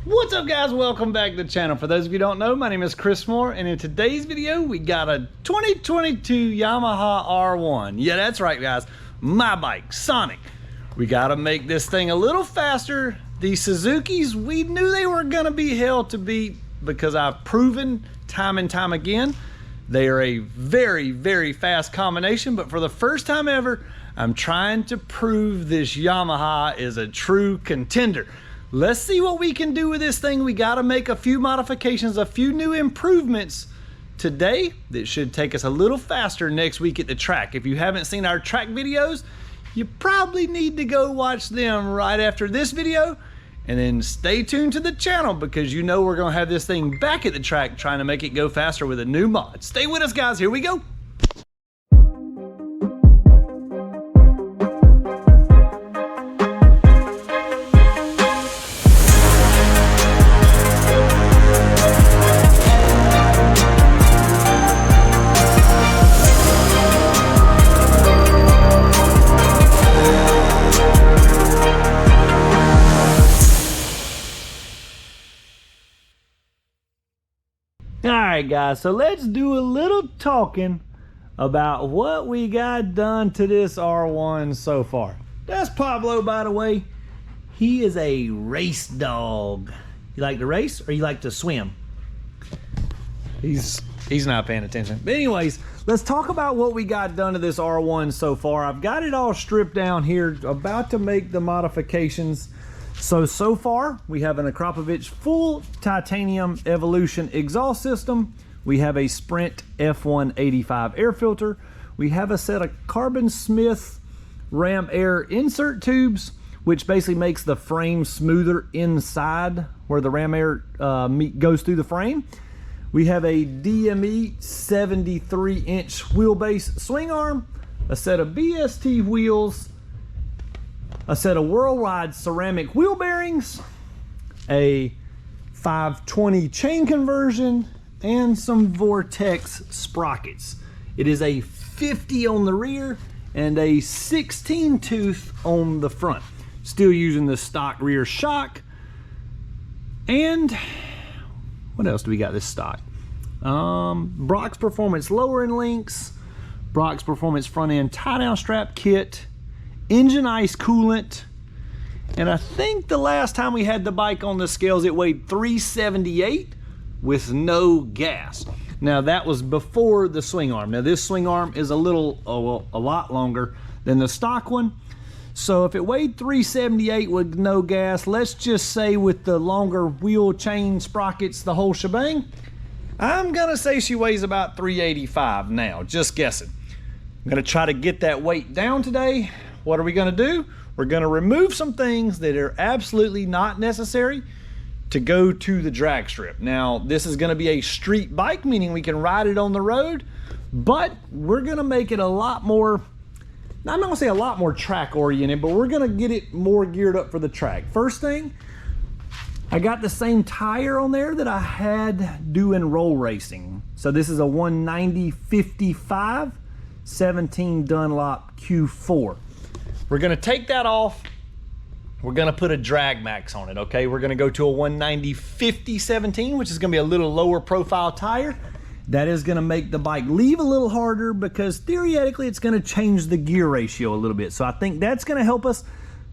What's up, guys? Welcome back to the channel. For those of you who don't know, my name is Chris Moore, and in today's video we got a 2022 Yamaha R1. Yeah, that's right, guys, my bike, Sonic. We got to make this thing a little faster. The Suzukis, we knew they were going to be hell to beat because I've proven time and time again they are a very, very fast combination. But for the first time ever, I'm trying to prove this Yamaha is a true contender. Let's see what we can do with this thing. We got to make a few modifications, a few new improvements today that should take us a little faster next week at the track. If you haven't seen our track videos, you probably need to go watch them right after this video, and then stay tuned to the channel because you know we're going to have this thing back at the track trying to make it go faster with a new mod. Stay with us, guys. Here we go. Alright, guys, so let's do a little talking about what we got done to this R1 so far. That's Pablo, by the way. He is a race dog. You like to race or you like to swim? He's not paying attention. But anyways, let's talk about what we got done to this R1 so far. I've got it all stripped down here, about to make the modifications. So far, we have an Akrapovic full titanium Evolution exhaust system. We have a Sprint F185 air filter. We have a set of Carbon Smith ram air insert tubes, which basically makes the frame smoother inside where the ram air goes through the frame. We have a DME 73-inch wheelbase swing arm, a set of BST wheels, a set of Worldwide ceramic wheel bearings, a 520 chain conversion, and some Vortex sprockets. It is a 50 on the rear and a 16 tooth on the front. Still using the stock rear shock. And what else do we got this stock? Brock's Performance lowering links, Brock's Performance front end tie down strap kit, engine ice coolant, and I think the last time we had the bike on the scales it weighed 378 with no gas. Now that was before the swing arm. Now this swing arm is a lot longer than the stock one, so if it weighed 378 with no gas, let's just say with the longer wheel chain sprockets, the whole shebang, I'm gonna say she weighs about 385 now, just guessing. I'm gonna try to get that weight down today. What are we going to do? We're going to remove some things that are absolutely not necessary to go to the drag strip. Now, this is going to be a street bike, meaning we can ride it on the road, but we're going to make it a lot more, I'm not going to say a lot more track oriented, but we're going to get it more geared up for the track. First thing, I got the same tire on there that I had doing roll racing. So this is a 190/55 17 Dunlop Q4. We're gonna take that off. We're gonna put a drag max on it, okay? We're gonna go to a 190/50/17, which is gonna be a little lower profile tire. That is gonna make the bike leave a little harder because theoretically it's gonna change the gear ratio a little bit. So I think that's gonna help us.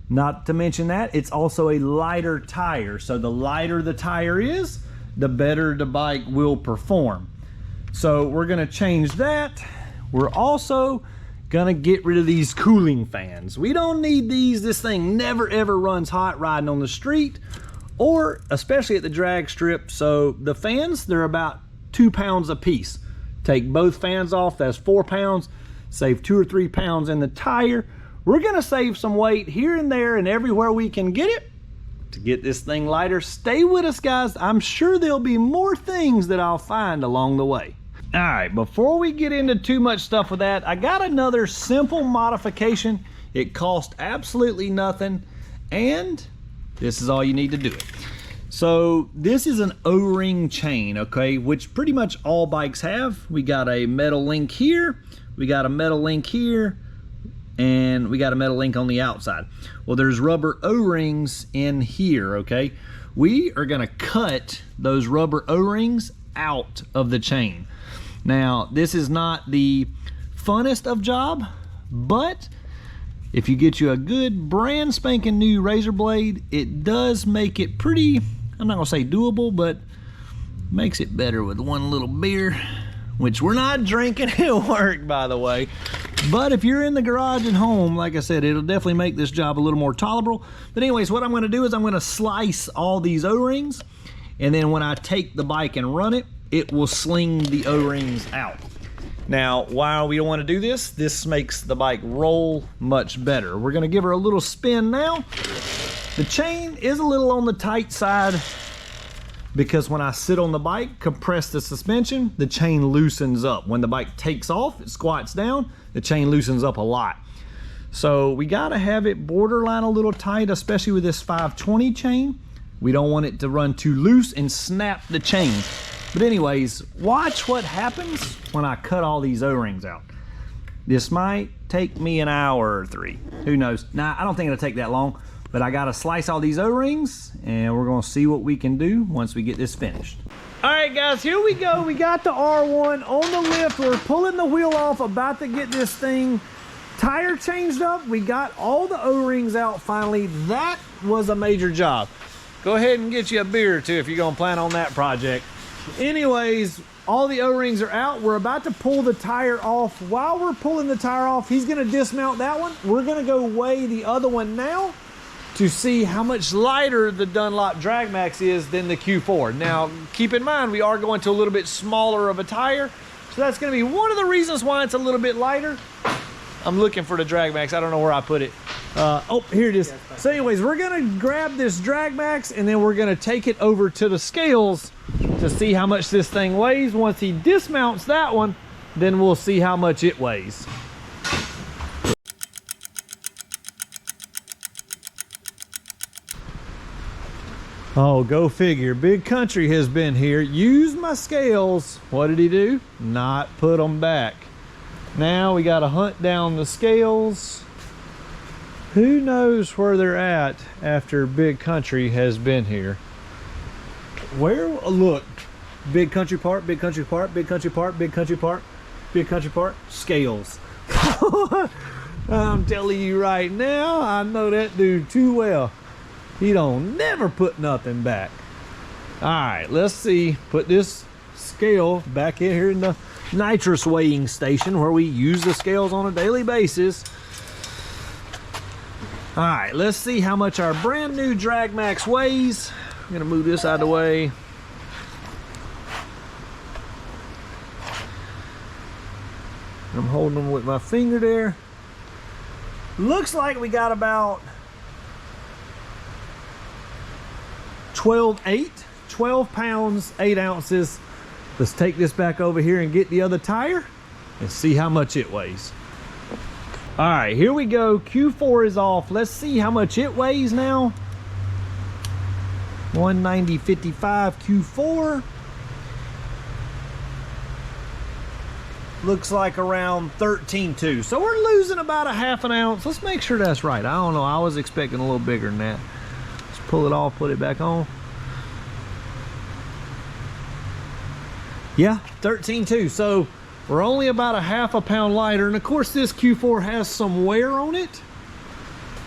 Not to mention that, it's also a lighter tire. So the lighter the tire is, the better the bike will perform. So we're gonna change that. We're also gonna get rid of these cooling fans. We don't need these. This thing never ever runs hot riding on the street or especially at the drag strip. So the fans, they're about 2 pounds a piece. Take both fans off, that's 4 pounds. Save 2 or 3 pounds in the tire. We're gonna save some weight here and there and everywhere we can get it to get this thing lighter. Stay with us, guys. I'm sure there'll be more things that I'll find along the way. All right, before we get into too much stuff with that, I got another simple modification. It cost absolutely nothing, and this is all you need to do it. So this is an O-ring chain, okay, which pretty much all bikes have. We got a metal link here, we got a metal link here, and we got a metal link on the outside. Well, there's rubber O-rings in here, okay? we are gonna cut those rubber O-rings out of the chain. Now, this is not the funnest of job, but if you get you a good brand spanking new razor blade, it does make it pretty, I'm not gonna say doable, but makes it better with one little beer, which we're not drinking at work, by the way. But if you're in the garage at home, like I said, it'll definitely make this job a little more tolerable. But anyways, what I'm gonna do is I'm gonna slice all these O-rings, and then when I take the bike and run it, it will sling the O-rings out. Now, while we don't want to do this, this makes the bike roll much better. We're gonna give her a little spin now. The chain is a little on the tight side because when I sit on the bike, compress the suspension, the chain loosens up. When the bike takes off, it squats down, the chain loosens up a lot. So we gotta have it borderline a little tight, especially with this 520 chain. We don't want it to run too loose and snap the chain. But anyways, watch what happens when I cut all these O-rings out. This might take me an hour or 3. Who knows? Nah, I don't think it'll take that long, but I gotta slice all these O-rings and we're gonna see what we can do once we get this finished. All right, guys, here we go. We got the R1 on the lift. We're pulling the wheel off, about to get this thing tire changed up. We got all the O-rings out finally. That was a major job. Go ahead and get you a beer or two if you're gonna plan on that project. Anyways, all the O-rings are out. We're about to pull the tire off. While we're pulling the tire off, he's gonna dismount that one. We're gonna go weigh the other one now to see how much lighter the Dunlop Drag Max is than the Q4. Now, keep in mind, we are going to a little bit smaller of a tire, so that's gonna be one of the reasons why it's a little bit lighter. I'm looking for the Drag Max. I don't know where I put it. Oh, here it is. So anyways, we're gonna grab this Drag Max and then we're gonna take it over to the scales to see how much this thing weighs. Once he dismounts that one, then we'll see how much it weighs. Oh, go figure. Big Country has been here, used my scales. What did he do? Not put them back. Now we got to hunt down the scales. Who knows where they're at after Big Country has been here. Where, look, Big Country Park, Big Country Park, Big Country Park, Big Country Park, Big Country Park, scales. I'm telling you right now, I know that dude too well. He don't never put nothing back. All right, let's see, put this scale back in here in the nitrous weighing station where we use the scales on a daily basis. All right, let's see how much our brand new Drag Max weighs. I'm gonna move this out of the way. I'm holding them with my finger there. Looks like we got about 12 pounds, 8 ounces. Let's take this back over here and get the other tire and see how much it weighs. All right, here we go. Q4 is off. Let's see how much it weighs now. 190.55 Q4. Looks like around 13.2. So we're losing about a ½ an ounce. Let's make sure that's right. I don't know. I was expecting a little bigger than that. Let's pull it off, put it back on. Yeah, 13.2. So we're only about a ½ pound lighter. And of course this Q4 has some wear on it.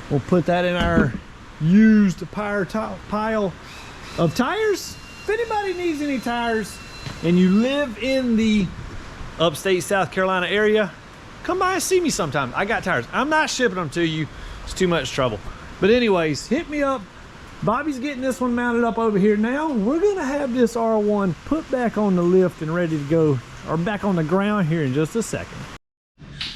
We'll put that in our used pile of tires. If anybody needs any tires and you live in the upstate South Carolina area, come by and see me sometime. I got tires. I'm not shipping them to you. It's too much trouble. But anyways, hit me up. Bobby's getting this one mounted up over here now. We're gonna have this R1 put back on the lift and ready to go, or back on the ground here in just a second.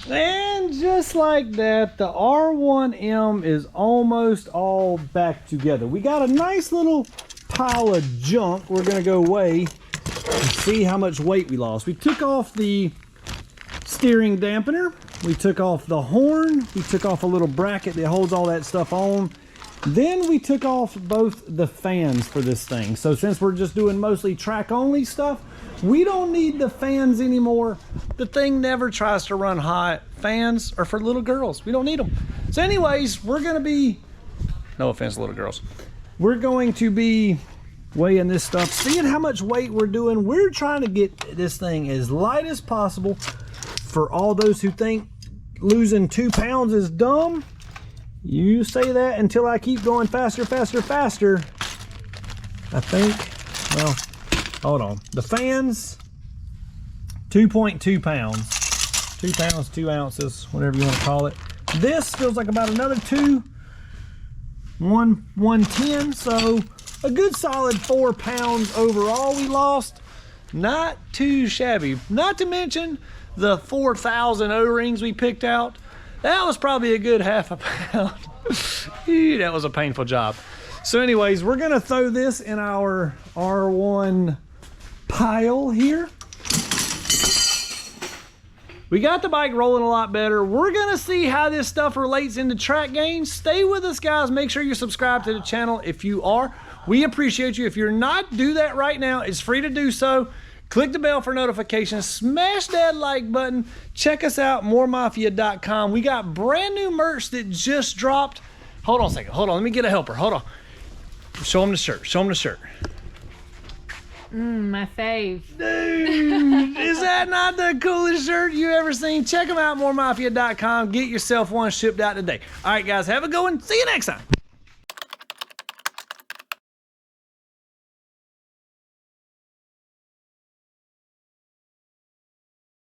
And just like that, the R1M is almost all back together. We got a nice little pile of junk we're gonna go weigh and see how much weight we lost. We took off the steering dampener, we took off the horn, we took off a little bracket that holds all that stuff on. Then we took off both the fans for this thing. So since we're just doing mostly track only stuff, we don't need the fans anymore. The thing never tries to run hot. Fans are for little girls. We don't need them. So anyways, we're gonna be, no offense little girls, we're going to be weighing this stuff, seeing how much weight we're doing. We're trying to get this thing as light as possible. For all those who think losing 2 pounds is dumb, you say that until I keep going faster, faster, faster. I think, well, hold on. The fans, 2.2 pounds. 2 pounds, 2 ounces, whatever you want to call it. This feels like about another 110, so a good solid 4 pounds overall we lost. Not too shabby. Not to mention the 4,000 O-rings we picked out. That was probably a good half a pound. Ew, that was a painful job. So anyways, we're gonna throw this in our R1 pile here. We got the bike rolling a lot better. We're gonna see how this stuff relates into track gains. Stay with us, guys. Make sure you're subscribed to the channel if you are. We appreciate you. If you're not, do that right now. It's free to do so. Click the bell for notifications. Smash that like button. Check us out, moremafia.com. We got brand new merch that just dropped. Hold on a second. Hold on. Let me get a helper. Hold on. Show them the shirt. Show them the shirt. My fave. Dude, is that not the coolest shirt you ever seen? Check them out, moremafia.com. Get yourself one shipped out today. All right, guys, have a good one. See you next time.